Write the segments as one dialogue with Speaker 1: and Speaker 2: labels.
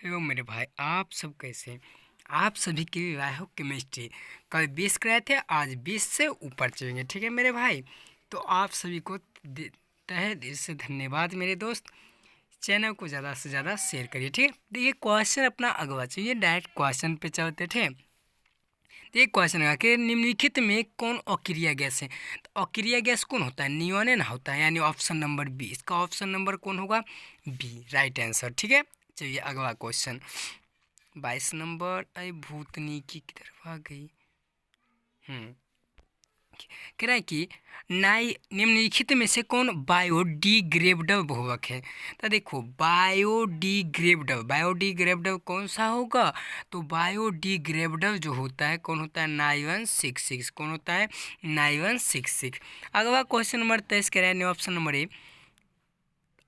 Speaker 1: Hello मेरे भाई, आप सब कैसे हैं? आप सभी के लिए लाया हो केमिस्ट्री। कल 20 कराए थे, आज 20 से ऊपर चलेंगे। ठीक है मेरे भाई, तो आप सभी को तहे दिल से धन्यवाद मेरे दोस्त। चैनल को ज़्यादा से ज़्यादा शेयर करिए। ठीक है, देखिए क्वेश्चन अपना अगवा चाहिए, डायरेक्ट क्वेश्चन पे चलते थे। एक क्वेश्चन है कि निम्नलिखित में कौन अक्रिय गैस है? तो अक्रिय गैस कौन होता है? नियोनेन होता है, यानी ऑप्शन नंबर बी। इसका ऑप्शन नंबर कौन होगा? B, right answer. ठीक है, चलिए अगला क्वेश्चन 22 नंबर। अरे भूतनी की तरफ आ गई। कह रहा है कि निम्नलिखित में से कौन बायोडिग्रेडेबल बहुवक है? तो देखो, बायोडिग्रेडेबल कौन सा होगा? तो बायोडिग्रेडेबल जो होता है कौन होता है? 9166। कौन होता है? 9166। अगला क्वेश्चन नंबर 23 कह रहा है ऑप्शन नंबर ए।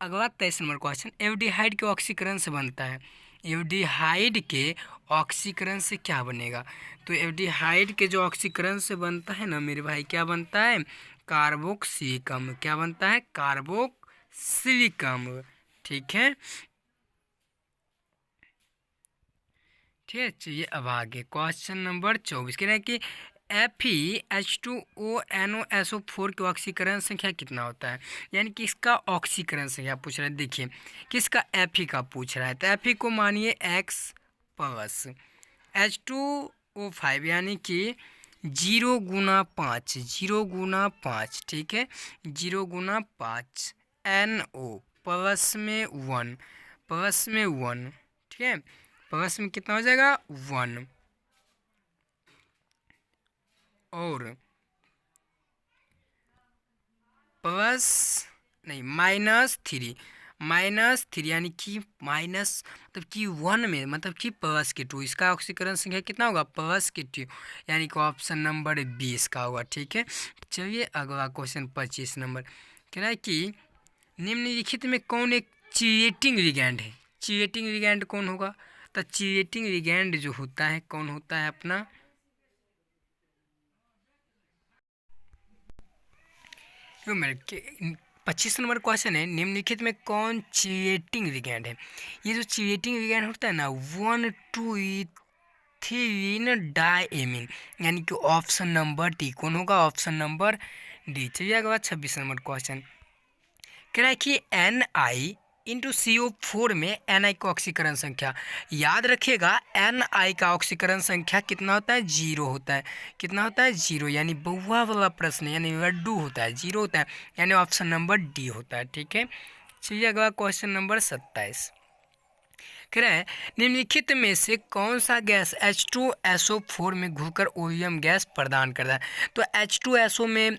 Speaker 1: अगला 23 नंबर क्वेश्चन, एल्डिहाइड के ऑक्सीकरण से बनता है। एल्डिहाइड के ऑक्सीकरण से क्या बनेगा? तो एल्डिहाइड के जो ऑक्सीकरण से बनता है ना मेरे भाई, क्या बनता है? कार्बोक्सिलिकम। क्या बनता है? कार्बोक्सिलिकम। ठीक है, ठीक है। चलिए अब आगे क्वेश्चन नंबर 24 कह रहे हैं कि FeH2ONO के ऑक्सीकरण संख्या कितना होता है? यानी कि इसका ऑक्सीकरण संख्या पूछ रहा है। देखिए, किसका? Fe का पूछ रहा है। तो Fe को मानिए X प्लस H2O5, यानी कि 0 × 5, 0 × 5। ठीक है, 0 × 5 NO प्लस में 1, प्लस में 1। ठीक है, प्लस में कितना हो जाएगा? 1 और प्लस नहीं, -3, -3, यानी कि माइनस मतलब कि 1 में, मतलब कि प्लस के 2। इसका ऑक्सीकरण संख्या कितना होगा? प्लस के 2, यानी कि ऑप्शन नंबर 20 का होगा। ठीक है, चलिए अगला क्वेश्चन 25 नंबर कह रहा है कि निम्नलिखित में कौन एक चीटिंग लिगैंड है? चीटिंग लिगैंड कौन होगा? तो चीटिंग लिगैंड जो होता है कौन होता है अपना? 25 नंबर क्वेश्चन है, निम्नलिखित में कौन चीटिंग लिगैंड है? ये जो चीटिंग लिगैंड होता है ना, 1,2 इथीन डायमीन, यानी कि ऑप्शन नंबर डी। कौन होगा? Option number D. चलिए अगला 26 नंबर क्वेश्चन कह रहा है कि Na/CO4 में Na का ऑक्सीकरण संख्या, याद रखिएगा Na का ऑक्सीकरण संख्या कितना होता है? 0 होता है। कितना होता है? 0, यानी बहुआ वाला प्रश्न, यानी लड्डू होता है, 0 होता है, यानी ऑप्शन नंबर डी होता है। ठीक है, चलिए अगला क्वेश्चन नंबर 27 कह रहा है निम्नलिखित में से कौन सा गैस H2SO4 में घुलकर ओलियम गैस प्रदान करता है? तो H2SO में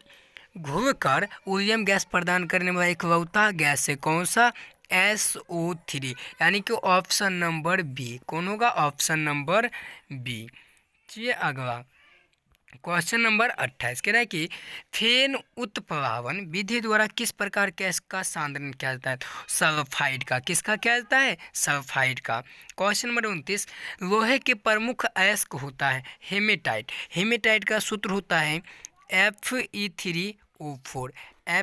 Speaker 1: घुलकर ओलियम गैस प्रदान करने वाला इकलौता गैस है कौन सा? SO3, यानी कि ऑप्शन नंबर बी। कौन होगा? Option number B. चलिए अगला क्वेश्चन नंबर 28 कह रहा है कि फेन उत्प्लावन विधि द्वारा किस प्रकार गैस का सांद्रण किया जाता है? सल्फाइड का। किसका किया जाता है? सल्फाइड का। क्वेश्चन नंबर 29, लोहे के प्रमुख अयस्क होता है हेमेटाइट। हेमेटाइट का सूत्र होता है Fe3O4।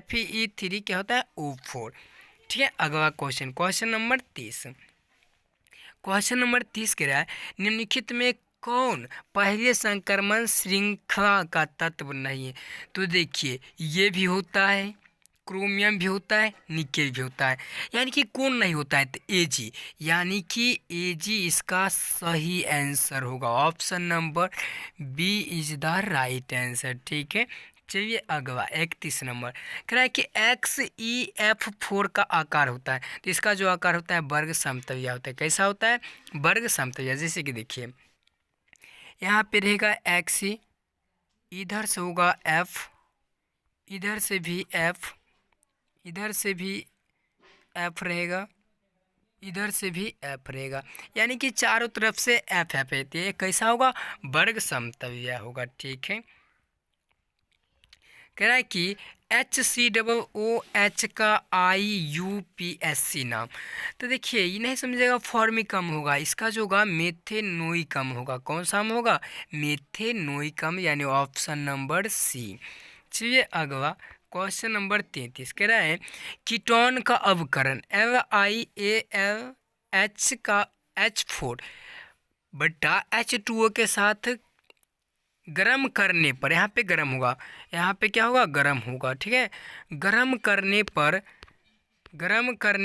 Speaker 1: Fe3 क्या होता है? O4। ठीक है, अगला question, question number 30। Question number 30 कह रहा है निम्नलिखित में कौन पहले संक्रमण श्रृंखला का तत्व नहीं है? तो देखिए, ये भी होता है, क्रोमियम भी होता है, निकेल भी होता है, यानी कि कौन नहीं होता है? तो Ag, यानी कि Ag इसका सही आंसर होगा। Option number B is the right answer. ठीक है, चलिए अगला 31 नंबर कह रहा है कि XeF4 का आकार होता है, तो इसका जो आकार होता है वर्ग समतुल्य होता है। कैसा होता है? वर्ग समतुल्य। जैसे कि देखिए, यहाँ पे रहेगा X, इधर से होगा F, इधर से भी F, इधर से भी F रहेगा, इधर से भी F रहेगा, यानी कि चारों तरफ से F है। तो ये कैसा होगा? वर्ग समतुल्य होगा। ठीक है, कह रहा है कि HCOOH का IUPAC नाम। तो देखिए, ये नहीं समझेगा फॉर्मिकम होगा, इसका जो होगा मेथेनोइकम होगा। कौन सा होगा? मेथेनोइकम, यानी ऑप्शन नंबर सी। चलिए अगला क्वेश्चन नंबर 33 कह रहा है कीटोन का अवकरण LiAlH का H4 बटा H2O के साथ गर्म करने पर, यहाँ पे गर्म होगा, यहाँ पे क्या होगा, गर्म होगा, ठीक है। गर्म करने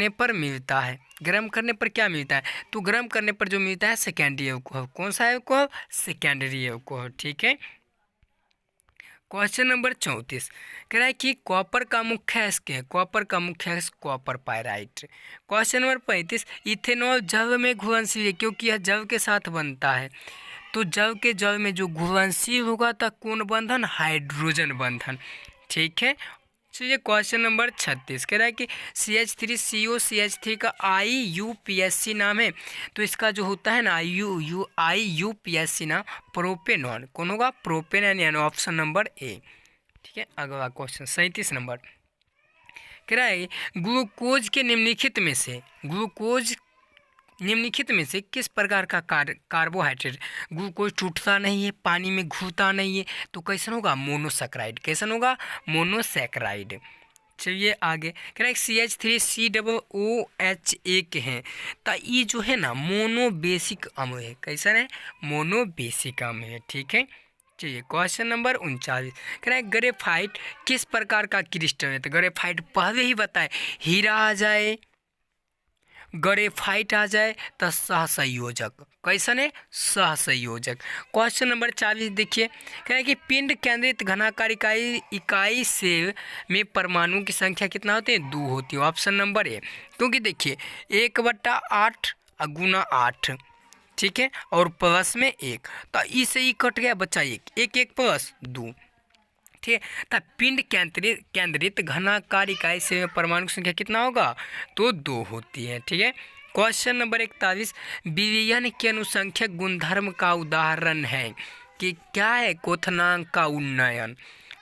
Speaker 1: पर मिलता है, गर्म करने पर क्या मिलता है, तो गर्म करने पर जो मिलता है सेकेंडरी अल्कोहल। कौन सा अल्कोहल, सेकेंडरी अल्कोहल, ठीक है। क्वेश्चन नंबर 34 कह रहा है कि कॉपर का मुख्य अयस्क क्या है, कॉपर का मुख्य अयस्क copper pyrite. Question number 35 ethanol जल में घुलनशील है क्योंकि यह जल के साथ बनता है, तो जल में जो घुलनशील होगा तो कौन बंधन, हाइड्रोजन बंधन, ठीक है। चलिए क्वेश्चन नंबर 36 कह रहा है कि CH3CO CH3 का IUPAC नाम है, तो इसका जो होता है ना IUPAC नाम प्रोपेनॉन, कौन होगा, प्रोपेनॉन, यानी ऑप्शन नंबर ए, ठीक है। अगला क्वेश्चन 37 नंबर कह रहा है ग्लूकोज के निम्नलिखित में से किस प्रकार का कार्बोहाइड्रेट ग्लूकोज टूटता नहीं है, पानी में घुलता नहीं है, तो कैसन होगा, मोनोसैकराइड, कैसन होगा, मोनोसैकराइड। चलिए आगे कह रहा है CH3COOH एक है, तो ये जो है ना मोनोबेसिक अम्ल है, कैसन है, मोनोबेसिक अम्ल है, ठीक है। चलिए क्वेश्चन नंबर 39 कह रहा है ग्रेफाइट किस प्रकार का क्रिस्टल है, तो ग्रेफाइट पहले ही बताए, हीरा आ जाए, ग्रेफाइट आ जाए तो सहसंयोजक, कैसन है, सहसंयोजक। क्वेश्चन नंबर 40 देखिए कह रहा है कि पिंड केंद्रित घनाकार इकाई सेल में परमाणु की संख्या कितना होती है, 2 होती है, ऑप्शन नंबर ए, क्योंकि देखिए 1/8 गुना 8, ठीक है, और प्लस में 1, तो इससे ही कट गया बच्चा 1 प्लस 2, ठीक है। तब पिंड केंद्रित घनाकार इकाई से परमाणु की संख्या कितना होगा, तो 2 होती है, ठीक है। क्वेश्चन नंबर 41 विलयन के अनुसंख्यक गुणधर्म का उदाहरण है कि क्या है, क्वथनांक का उन्नयन।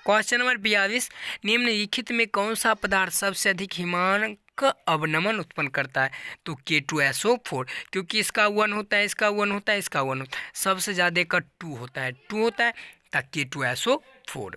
Speaker 1: क्वेश्चन नंबर 42 निम्नलिखित में कौन सा पदार्थ सबसे अधिक हिमांक अवनमन उत्पन्न करता है, तो K2SO4, क्योंकि इसका 1 होता है, इसका 1 होता है, इसका 1 होता है, सबसे ज़्यादा का 2 होता है, तो K2SO4।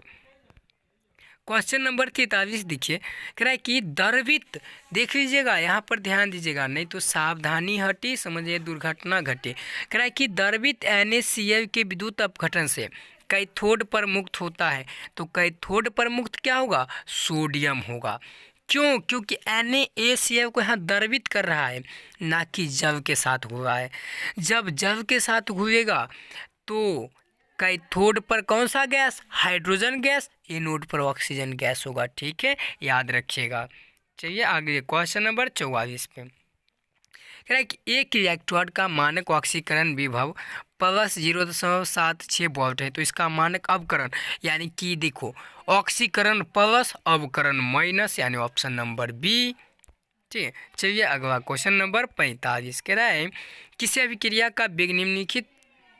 Speaker 1: क्वेश्चन नंबर 43 देखिए कह रहा है कि द्रवित, देख लीजिएगा यहाँ पर ध्यान दीजिएगा, नहीं तो सावधानी हटी समझिए दुर्घटना घटे। कह रहा है कि द्रवित NaCl के विद्युत अपघटन से कैथोड पर मुक्त होता है, तो कैथोड पर मुक्त क्या होगा, सोडियम होगा। क्यों, क्योंकि NaCl को यहाँ द्रवित कर रहा है, ना कि जल के साथ हुआ है। जब जल के साथ घुलेगा तो कैथोड पर कौन सा गैस, हाइड्रोजन गैस, एनोड पर ऑक्सीजन गैस होगा, ठीक है, याद रखिएगा। चलिए आगे क्वेश्चन नंबर 44 पे कह रहा है कि एक इलेक्ट्रोड का मानक ऑक्सीकरण विभव +0.76 वोल्ट है, तो इसका मानक अवकरण, यानी कि देखो ऑक्सीकरण प्लस अवकरण माइनस, यानी ऑप्शन नंबर बी, ठीक है। चलिए अगला क्वेश्चन नंबर 45 कह रहा है किसी अभिक्रिया का वेग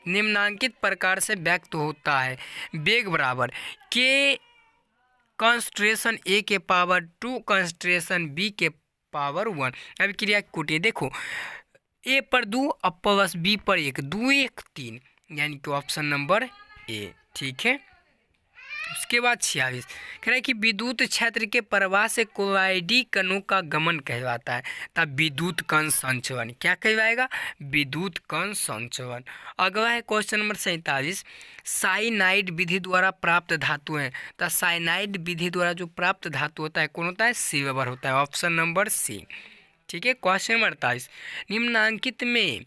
Speaker 1: निम्नांकित प्रकार से व्यक्त होता है, वेग बराबर K कंसंट्रेशन A के पावर 2 कंसंट्रेशन B के पावर 1। अभिक्रिया की कोटि देखो A पर 2 अब प्लस B पर 1, 2 1 3, यानी कि ऑप्शन नंबर ए, ठीक है। उसके बाद 46 कह रहा है कि विद्युत क्षेत्र के प्रवाह से कोलाइडी कणों का गमन कहलाता है, तब विद्युत कण संचलन क्या कहलाएगा, विद्युत कण संचलन। अगला है क्वेश्चन नंबर 47 साइनाइड विधि द्वारा प्राप्त धातु है, तो साइनाइड विधि द्वारा जो प्राप्त धातु होता है कौन होता है, सिल्वर होता है, ऑप्शन नंबर सी, ठीक है। क्वेश्चन नंबर 48 निम्नांकित में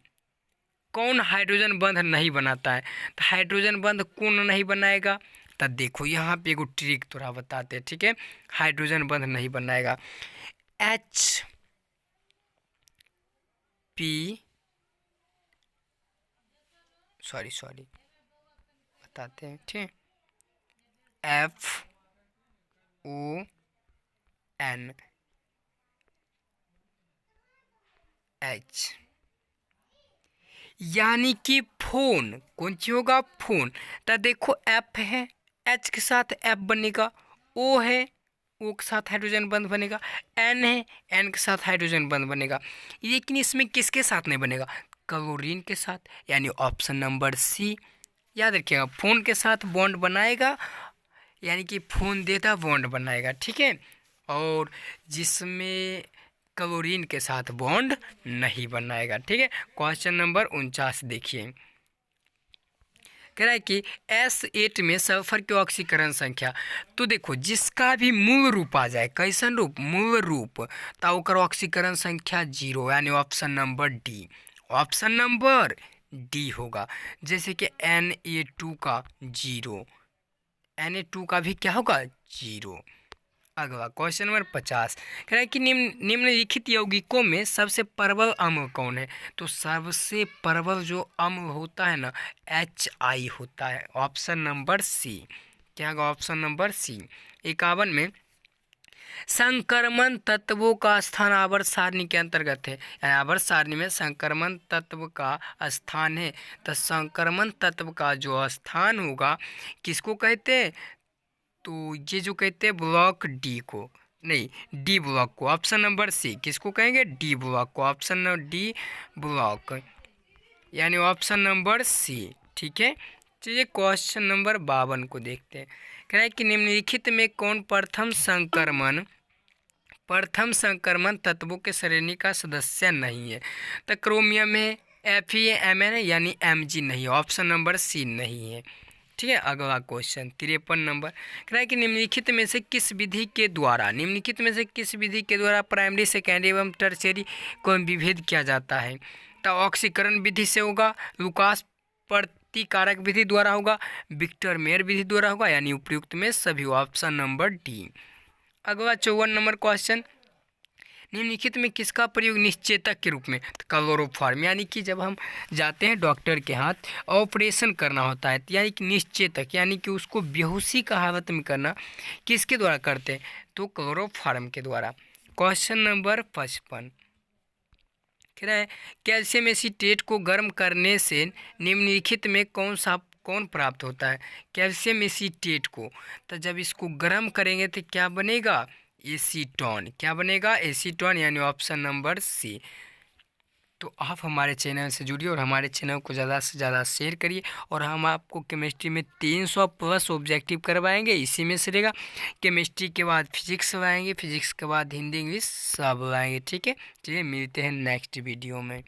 Speaker 1: कौन हाइड्रोजन बंध नहीं बनाता है, तो हाइड्रोजन बंध कौन नहीं बनाएगा, तब देखो यहाँ पे एगो ट्रिक थोड़ा बताते हैं, ठीक है। हाइड्रोजन बंध नहीं बनाएगा, बताते हैं, ठीक है, FONH, यानी कि फोन, कौन सी होगा, फोन। तो देखो F है, H के साथ F बनेगा, O है, O के साथ हाइड्रोजन बंध बनेगा, N है, N के साथ हाइड्रोजन बंध बनेगा, लेकिन इसमें किसके साथ नहीं बनेगा, क्लोरीन के साथ, यानी ऑप्शन नंबर सी, याद रखिएगा। फोन के साथ बॉन्ड बनाएगा, यानी कि फोन देता बॉन्ड बनाएगा, ठीक है। और जिसमें क्लोरीन के साथ बॉन्ड नहीं बनाएगा। ठीक है, क्वेश्चन नंबर 49 देखिए, कह रहा है कि S8 में सल्फर की ऑक्सीकरण संख्या। तो देखो, जिसका भी मूल रूप आ जाए, कैसन रूप, मूल रूप, तो ओकर ऑक्सीकरण संख्या 0, यानी option number D, option number D होगा। जैसे कि Na2 का 0, Na2 का भी क्या होगा, 0। अगला क्वेश्चन नंबर 50, कह रहा है कि निम्नलिखित यौगिकों में सबसे प्रबल अम्ल कौन है। तो सबसे प्रबल जो अम्ल होता है ना, HI होता है, ऑप्शन नंबर सी। क्या होगा, ऑप्शन नंबर सी। 51 में संक्रमण तत्वों का स्थान आवर्त सारणी के अंतर्गत है, यानी आवर्त सारणी में संक्रमण तत्व का स्थान है। तो संक्रमण तत्व का जो स्थान होगा किसको कहते हैं, तो ये जो कहते हैं ब्लॉक डी को, नहीं, डी ब्लॉक को, ऑप्शन नंबर सी किसको कहेंगे, डी ब्लॉक को, ऑप्शन नंबर डी ब्लॉक, यानी ऑप्शन नंबर सी। ठीक है, चलिए क्वेश्चन नंबर 52 को देखते हैं। कह रहा है कि निम्नलिखित में कौन प्रथम संक्रमण तत्वों के श्रेणी का सदस्य नहीं है। तो क्रोमियम में FeMn यानी Mg नहीं, ऑप्शन नंबर सी नहीं है। ठीक है, अगला क्वेश्चन 53 नंबर, कह रहा है कि निम्नलिखित में से किस विधि के द्वारा प्राइमरी, सेकेंडरी एवं टर्शियरी को विभेद किया जाता है। तो ऑक्सीकरण विधि से होगा, लुकास प्रतिकारक विधि द्वारा होगा, विक्टर मेयर विधि द्वारा होगा, यानी उपयुक्त में सभी, ऑप्शन नंबर डी। अगला 54 नंबर क्वेश्चन, निम्नलिखित में किसका प्रयोग निश्चेतक के रूप में। तो क्लोरोफॉर्म, यानी कि जब हम जाते हैं डॉक्टर के हाथ ऑपरेशन करना होता है, यानी कि निश्चेतक, यानी कि उसको बेहोशी का हालत में करना, किसके द्वारा करते हैं, तो क्लोरोफॉर्म के द्वारा। क्वेश्चन नंबर 55, कह रहा है कैल्शियम एसीटेट को गर्म करने से निम्नलिखित में कौन प्राप्त होता है। कैल्शियम एसीटेट को, तो जब इसको गर्म करेंगे तो क्या बनेगा, एसीटोन। क्या बनेगा, एसीटोन, यानी ऑप्शन नंबर सी। तो आप हमारे चैनल से जुड़िए और हमारे चैनल को ज़्यादा से ज़्यादा शेयर करिए, और हम आपको केमिस्ट्री में 300 प्लस ऑब्जेक्टिव करवाएंगे। इसी में से रहेगा, केमिस्ट्री के बाद फिजिक्स लाएंगे, फिजिक्स के बाद हिंदी इंग्लिश सब लाएंगे। ठीक है, चलिए मिलते हैं नेक्स्ट वीडियो में।